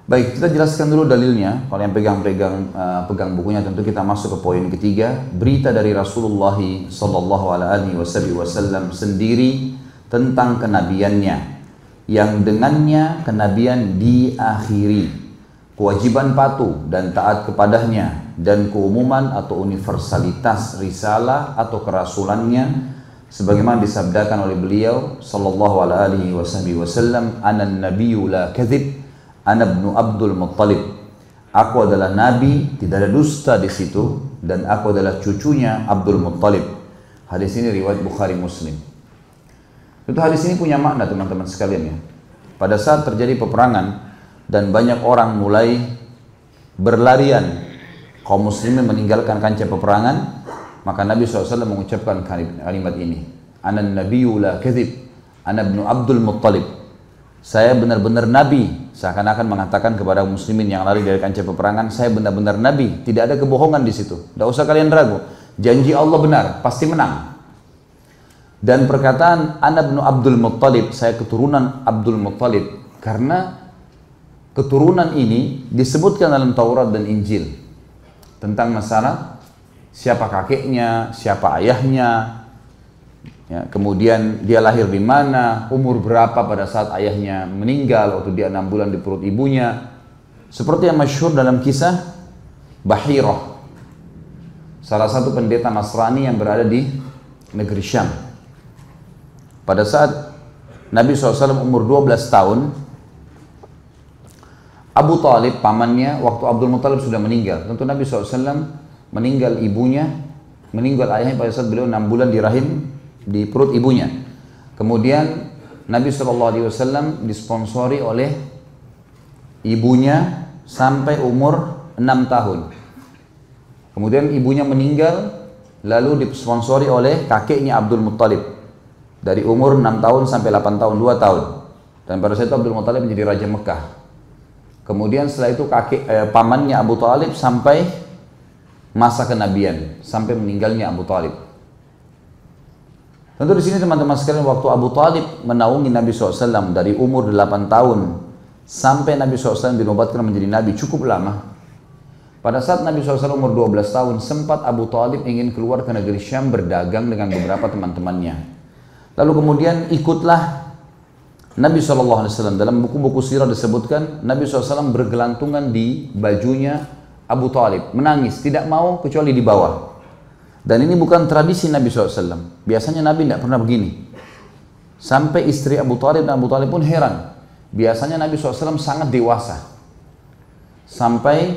Baik, kita jelaskan dulu dalilnya. Kalau yang pegang bukunya, tentu kita masuk ke poin ketiga. Berita dari Rasulullah Sallallahu Alaihi Wasallam sendiri tentang kenabiannya, yang dengannya kenabian diakhiri, kewajiban patuh dan taat kepadanya, dan keumuman atau universalitas risalah atau kerasulannya, sebagaimana disabdakan oleh beliau Sallallahu Alaihi Wasallam, "Anan nabiyyu la kadzib, Ana ibnu Abdul Muttalib." Aku adalah nabi, tidak ada dusta di situ, dan aku adalah cucunya Abdul Muttalib. Hadis ini riwayat Bukhari Muslim. Itu hadis ini punya makna, teman-teman sekalian ya. Pada saat terjadi peperangan dan banyak orang mulai berlarian, kaum muslimin meninggalkan kancah peperangan, maka Nabi SAW mengucapkan kalimat ini, "Anan nabiyyu la kadzib, ana ibnu Abdul Muttalib." Saya benar-benar nabi, seakan-akan mengatakan kepada muslimin yang lari dari kancah peperangan, saya benar-benar nabi, tidak ada kebohongan di situ. Tidak usah kalian ragu, janji Allah benar, pasti menang. Dan perkataan Ana ibnu Abdul Muttalib, saya keturunan Abdul Muttalib, karena keturunan ini disebutkan dalam Taurat dan Injil tentang masalah siapa kakeknya, siapa ayahnya, ya, kemudian dia lahir di mana, umur berapa pada saat ayahnya meninggal waktu dia 6 bulan di perut ibunya. Seperti yang masyhur dalam kisah Bahirah, salah satu pendeta Nasrani yang berada di negeri Syam. Pada saat Nabi SAW umur 12 tahun, Abu Talib, pamannya, waktu Abdul Muttalib sudah meninggal. Tentu Nabi SAW meninggal ibunya, meninggal ayahnya pada saat beliau 6 bulan di rahim, di perut ibunya. Kemudian Nabi SAW disponsori oleh ibunya sampai umur 6 tahun. Kemudian ibunya meninggal, lalu disponsori oleh kakeknya Abdul Muttalib dari umur 6 tahun sampai 8 tahun, 2 tahun. Dan pada saat itu Abdul Muttalib menjadi Raja Mekah. Kemudian setelah itu pamannya Abu Talib sampai masa kenabian, sampai meninggalnya Abu Talib. Tentu di sini teman-teman sekalian, waktu Abu Talib menaungi Nabi SAW dari umur 8 tahun sampai Nabi SAW dinobatkan menjadi Nabi, cukup lama. Pada saat Nabi SAW umur 12 tahun, sempat Abu Talib ingin keluar ke negeri Syam berdagang dengan beberapa teman-temannya. Lalu kemudian ikutlah Nabi SAW. Dalam buku-buku sirah disebutkan Nabi SAW bergelantungan di bajunya Abu Talib, menangis, tidak mau kecuali di bawah. Dan ini bukan tradisi Nabi SAW. Biasanya Nabi tidak pernah begini. Sampai istri Abu Talib dan Abu Talib pun heran. Biasanya Nabi SAW sangat dewasa. Sampai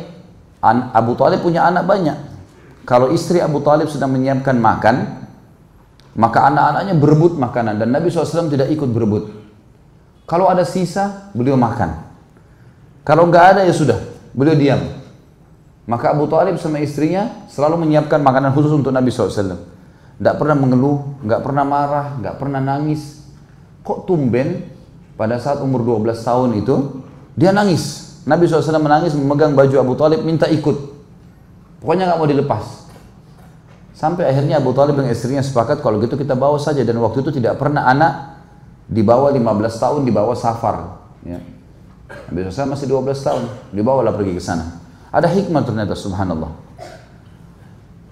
Abu Talib punya anak banyak. Kalau istri Abu Talib sedang menyiapkan makan, maka anak-anaknya berebut makanan. Dan Nabi SAW tidak ikut berebut. Kalau ada sisa, beliau makan. Kalau nggak ada ya sudah, beliau diam. Maka Abu Talib sama istrinya selalu menyiapkan makanan khusus untuk Nabi SAW. Tidak pernah mengeluh, nggak pernah marah, nggak pernah nangis. Kok tumben pada saat umur 12 tahun itu, dia nangis. Nabi SAW menangis, memegang baju Abu Talib, minta ikut. Pokoknya nggak mau dilepas. Sampai akhirnya Abu Talib dan istrinya sepakat, kalau gitu kita bawa saja. Dan waktu itu tidak pernah anak di bawah 15 tahun di bawah safar. Ya. Nabi SAW masih 12 tahun, dibawalah pergi ke sana. Ada hikmah ternyata, subhanallah.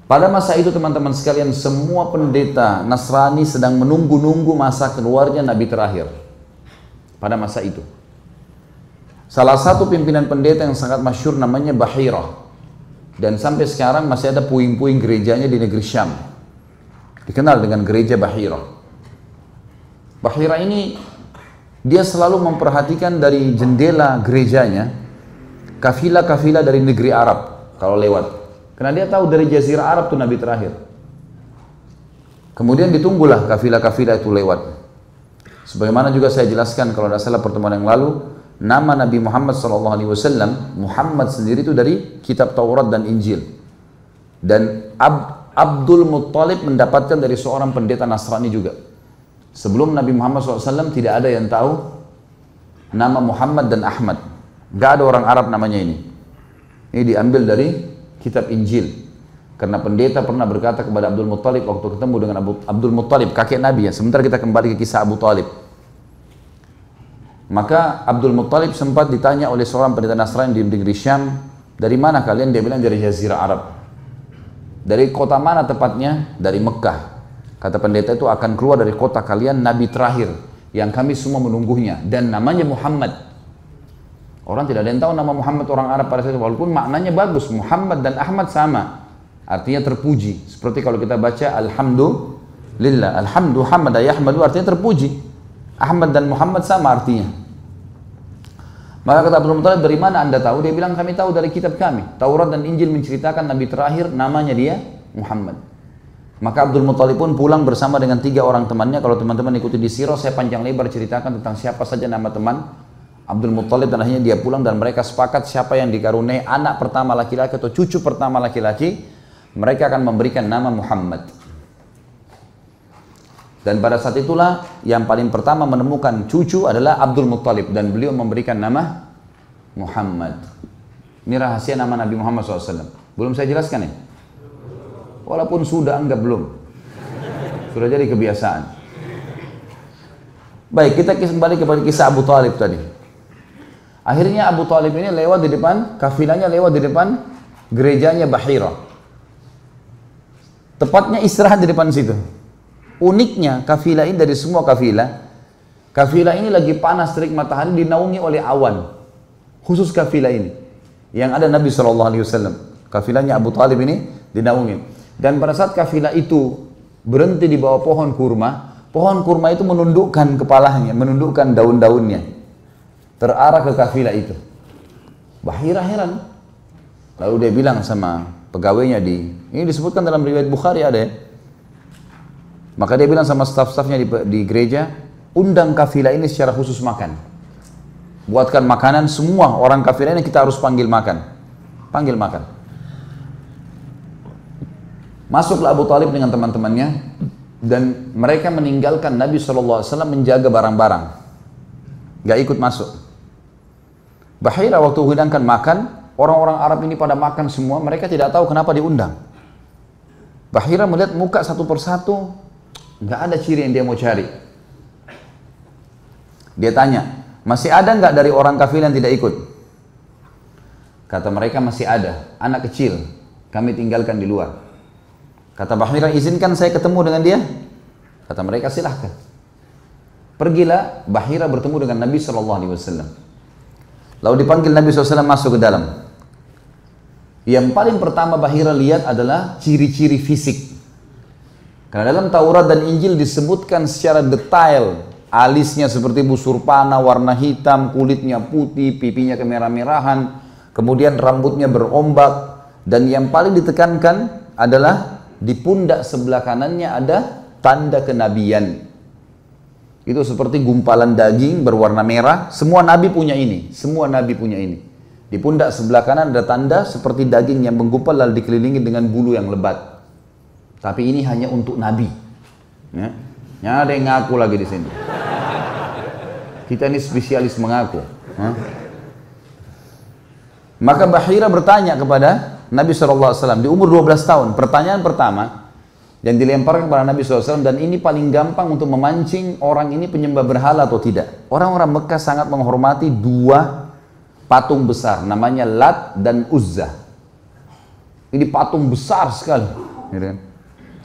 Pada masa itu teman-teman sekalian, semua pendeta Nasrani sedang menunggu-nunggu masa keluarnya Nabi terakhir. Pada masa itu. Salah satu pimpinan pendeta yang sangat masyhur namanya Bahirah. Dan sampai sekarang masih ada puing-puing gerejanya di negeri Syam. Dikenal dengan gereja Bahirah. Bahirah ini, dia selalu memperhatikan dari jendela gerejanya kafilah-kafilah dari negeri Arab kalau lewat. Karena dia tahu dari Jazirah Arab itu Nabi terakhir. Kemudian ditunggulah kafilah-kafilah itu lewat. Sebagaimana juga saya jelaskan kalau tidak salah pertemuan yang lalu, nama Nabi Muhammad SAW, Muhammad sendiri itu dari kitab Taurat dan Injil. Dan Abdul Muttalib mendapatkan dari seorang pendeta Nasrani juga. Sebelum Nabi Muhammad SAW tidak ada yang tahu nama Muhammad dan Ahmad. Gak ada orang Arab namanya ini. Ini diambil dari kitab Injil. Karena pendeta pernah berkata kepada Abdul Muttalib waktu ketemu dengan Abdul Muttalib, kakek Nabi ya. Sebentar kita kembali ke kisah Abu Talib. Maka Abdul Muttalib sempat ditanya oleh seorang pendeta Nasrani di negeri Syam, dari mana kalian? Dia bilang dari Jazirah Arab. Dari kota mana tepatnya? Dari Mekah. Kata pendeta itu, akan keluar dari kota kalian nabi terakhir yang kami semua menunggunya, dan namanya Muhammad. Orang tidak ada yang tahu nama Muhammad orang Arab pada saat itu, walaupun maknanya bagus. Muhammad dan Ahmad sama, artinya terpuji. Seperti kalau kita baca Alhamdulillah, Alhamdu Hamada Yahmadu, artinya terpuji. Ahmad dan Muhammad sama artinya. Maka kata Abdul Muttalib, dari mana anda tahu? Dia bilang, kami tahu dari kitab kami. Taurat dan Injil menceritakan nabi terakhir namanya dia Muhammad. Maka Abdul Muttalib pun pulang bersama dengan 3 orang temannya. Kalau teman-teman ikuti di sirah, saya panjang lebar ceritakan tentang siapa saja nama teman Abdul Muttalib, dan akhirnya dia pulang dan mereka sepakat siapa yang dikaruniai anak pertama laki-laki atau cucu pertama laki-laki, mereka akan memberikan nama Muhammad. Dan pada saat itulah yang paling pertama menemukan cucu adalah Abdul Muttalib, dan beliau memberikan nama Muhammad. Ini rahasia nama Nabi Muhammad SAW. Belum saya jelaskan ya? Walaupun sudah, anggap belum. Sudah jadi kebiasaan. Baik, kita kembali kepada kisah Abu Talib tadi. Akhirnya Abu Talib ini lewat di depan, kafilahnya lewat di depan gerejanya Bahira. Tepatnya istirahat di depan situ. Uniknya kafilah ini dari semua kafilah ini lagi panas terik matahari, dinaungi oleh awan. Khusus kafilah ini yang ada Nabi SAW. Kafilahnya Abu Talib ini dinaungi. Dan pada saat kafilah itu berhenti di bawah pohon kurma itu menundukkan kepalanya, menundukkan daun-daunnya, terarah ke kafilah itu. Bahira heran. Lalu dia bilang sama pegawainya, ini disebutkan dalam riwayat Bukhari ada ya. Maka dia bilang sama staf-stafnya di gereja, undang kafilah ini secara khusus makan. Buatkan makanan, semua orang kafilah ini kita harus panggil makan. Panggil makan. Masuklah Abu Talib dengan teman-temannya, dan mereka meninggalkan Nabi SAW menjaga barang-barang. Gak ikut masuk. Bahira waktu hidangkan makan, orang-orang Arab ini pada makan semua, mereka tidak tahu kenapa diundang. Bahira melihat muka satu persatu, nggak ada ciri yang dia mau cari. Dia tanya, masih ada nggak dari orang kafilah yang tidak ikut? Kata mereka, masih ada, anak kecil, kami tinggalkan di luar. Kata Bahira, izinkan saya ketemu dengan dia? Kata mereka, silahkan. Pergilah Bahira bertemu dengan Nabi SAW. Lalu dipanggil Nabi SAW masuk ke dalam. Yang paling pertama Bahira lihat adalah ciri-ciri fisik. Karena dalam Taurat dan Injil disebutkan secara detail, alisnya seperti busur panah, warna hitam, kulitnya putih, pipinya kemerah-merahan, kemudian rambutnya berombak, dan yang paling ditekankan adalah di pundak sebelah kanannya ada tanda kenabian. Itu seperti gumpalan daging berwarna merah, semua nabi punya ini, semua nabi punya ini. Di pundak sebelah kanan ada tanda seperti daging yang menggumpal lalu dikelilingi dengan bulu yang lebat. Tapi ini hanya untuk Nabi. Ya, ada yang ngaku lagi di sini. Kita ini spesialis mengaku. Maka Bahira bertanya kepada Nabi SAW di umur 12 tahun. Pertanyaan pertama yang dilemparkan kepada Nabi SAW, dan ini paling gampang untuk memancing orang ini penyembah berhala atau tidak. Orang-orang Mekah sangat menghormati 2 patung besar, namanya Lat dan Uzza. Ini patung besar sekali.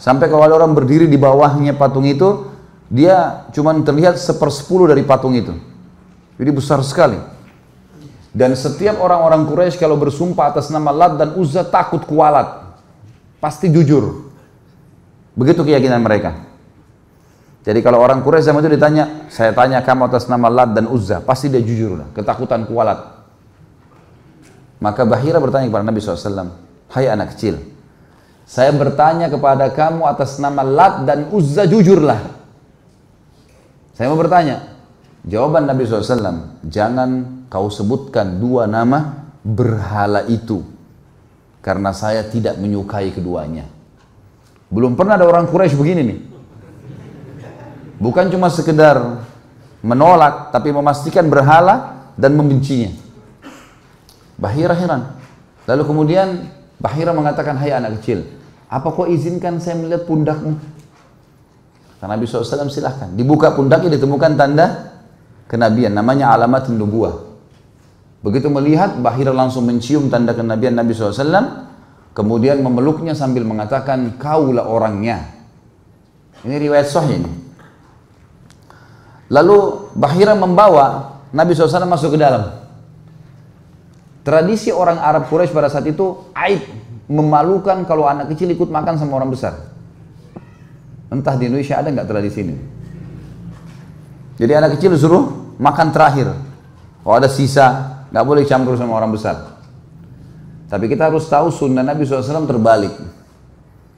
Sampai kalau ada orang berdiri di bawahnya patung itu, dia cuma terlihat 1/10 dari patung itu. Jadi besar sekali. Dan setiap orang-orang Quraisy kalau bersumpah atas nama Lat dan Uzza takut kualat. Pasti jujur. Begitu keyakinan mereka. Jadi kalau orang Quraisy zaman itu ditanya, saya tanya kamu atas nama Lat dan Uzza, pasti dia jujur lah, ketakutan kualat. Maka Bahira bertanya kepada Nabi SAW, hai anak kecil, saya bertanya kepada kamu atas nama Lat dan Uzza, jujurlah. Saya mau bertanya. Jawaban Nabi SAW, jangan kau sebutkan 2 nama berhala itu, karena saya tidak menyukai keduanya. Belum pernah ada orang Quraisy begini nih. Bukan cuma sekedar menolak, tapi memastikan berhala dan membencinya. Bahira heran. Lalu kemudian Bahira mengatakan, hai anak kecil, apa kau izinkan saya melihat pundakmu? Kata Nabi SAW, silahkan. Dibuka pundaknya, ditemukan tanda kenabian, namanya alamat nubuwah. Begitu melihat, Bahira langsung mencium tanda kenabian Nabi SAW, kemudian memeluknya sambil mengatakan, kaulah orangnya. Ini riwayat sahih ini. Lalu Bahira membawa Nabi SAW masuk ke dalam. Tradisi orang Arab Quraisy pada saat itu aib, memalukan kalau anak kecil ikut makan sama orang besar. Entah di Indonesia ada nggak tradisi ini. Jadi anak kecil disuruh makan terakhir. Oh ada sisa, nggak boleh campur sama orang besar. Tapi kita harus tahu sunnah Nabi SAW terbalik.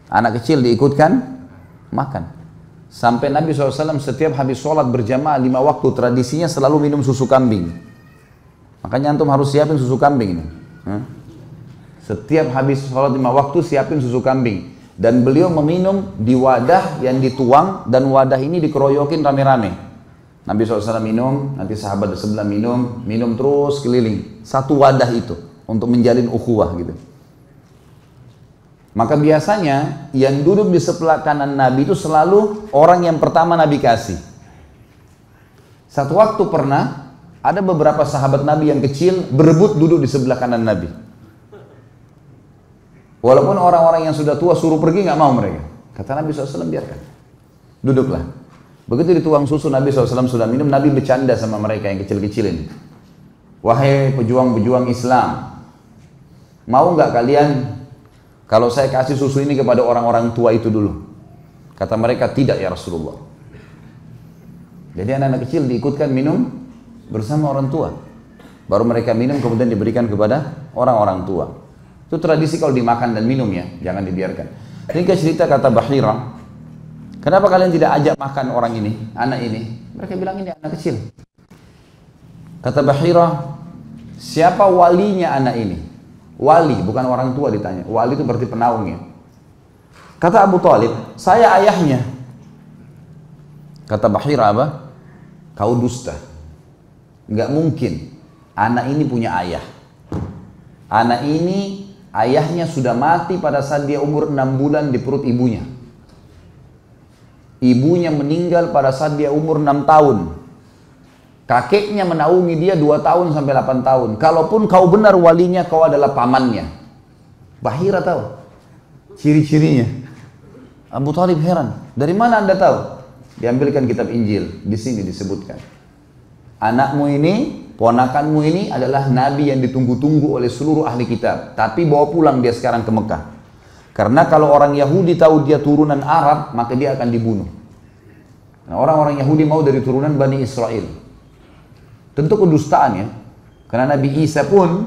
Anak kecil diikutkan makan. Sampai Nabi SAW setiap habis sholat berjamaah 5 waktu, tradisinya selalu minum susu kambing. Makanya antum harus siapin susu kambing ini. Setiap habis sholat 5 waktu siapin susu kambing. Dan beliau meminum di wadah yang dituang, dan wadah ini dikeroyokin rame-rame. Nabi SAW minum, nanti sahabat di sebelah minum, minum terus keliling. Satu wadah itu untuk menjalin ukhuwah gitu. Maka biasanya yang duduk di sebelah kanan Nabi itu selalu orang yang pertama Nabi kasih. Satu waktu pernah ada beberapa sahabat Nabi yang kecil berebut duduk di sebelah kanan Nabi. Walaupun orang-orang yang sudah tua suruh pergi, nggak mau mereka. Kata Nabi SAW, biarkan. Duduklah. Begitu dituang susu, Nabi SAW sudah minum, Nabi bercanda sama mereka yang kecil-kecil ini. Wahai pejuang-pejuang Islam, mau nggak kalian kalau saya kasih susu ini kepada orang-orang tua itu dulu? Kata mereka, tidak ya Rasulullah. Jadi anak-anak kecil diikutkan minum bersama orang tua. Baru mereka minum kemudian diberikan kepada orang-orang tua. Itu tradisi kalau dimakan dan minum ya, jangan dibiarkan. Ini cerita kata Bahira, kenapa kalian tidak ajak makan orang ini, anak ini? Mereka bilang ini anak kecil. Kata Bahira, siapa walinya anak ini? Wali, bukan orang tua ditanya. Wali itu berarti penaungnya. Kata Abu Talib, saya ayahnya. Kata Bahira apa? Kau dusta. Nggak mungkin anak ini punya ayah. Anak ini ayahnya sudah mati pada saat dia umur 6 bulan di perut ibunya. Ibunya meninggal pada saat dia umur 6 tahun. Kakeknya menaungi dia 2 tahun sampai 8 tahun. Kalaupun kau benar walinya, kau adalah pamannya. Bahira tahu ciri-cirinya. Abu Talib heran. Dari mana anda tahu? Diambilkan kitab Injil. Di sini disebutkan. Anakmu ini, ponakanmu ini adalah nabi yang ditunggu-tunggu oleh seluruh ahli kitab. Tapi bawa pulang dia sekarang ke Mekah. Karena kalau orang Yahudi tahu dia turunan Arab, maka dia akan dibunuh. Nah, orang-orang Yahudi mau dari turunan Bani Israel. Tentu kedustaan ya. Karena Nabi Isa pun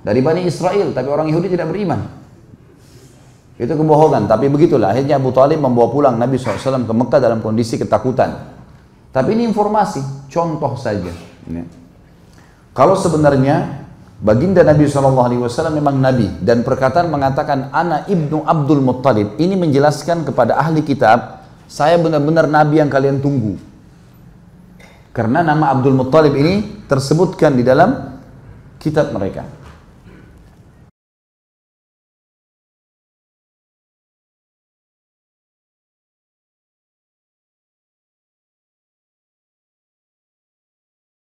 dari Bani Israel, tapi orang Yahudi tidak beriman. Itu kebohongan, tapi begitulah. Akhirnya Abu Talib membawa pulang Nabi SAW ke Mekah dalam kondisi ketakutan. Tapi ini informasi, contoh saja. Kalau sebenarnya baginda Nabi SAW memang Nabi, dan perkataan mengatakan Ana ibnu Abdul Muttalib, ini menjelaskan kepada ahli kitab, saya benar-benar Nabi yang kalian tunggu. Karena nama Abdul Muttalib ini tersebutkan di dalam kitab mereka.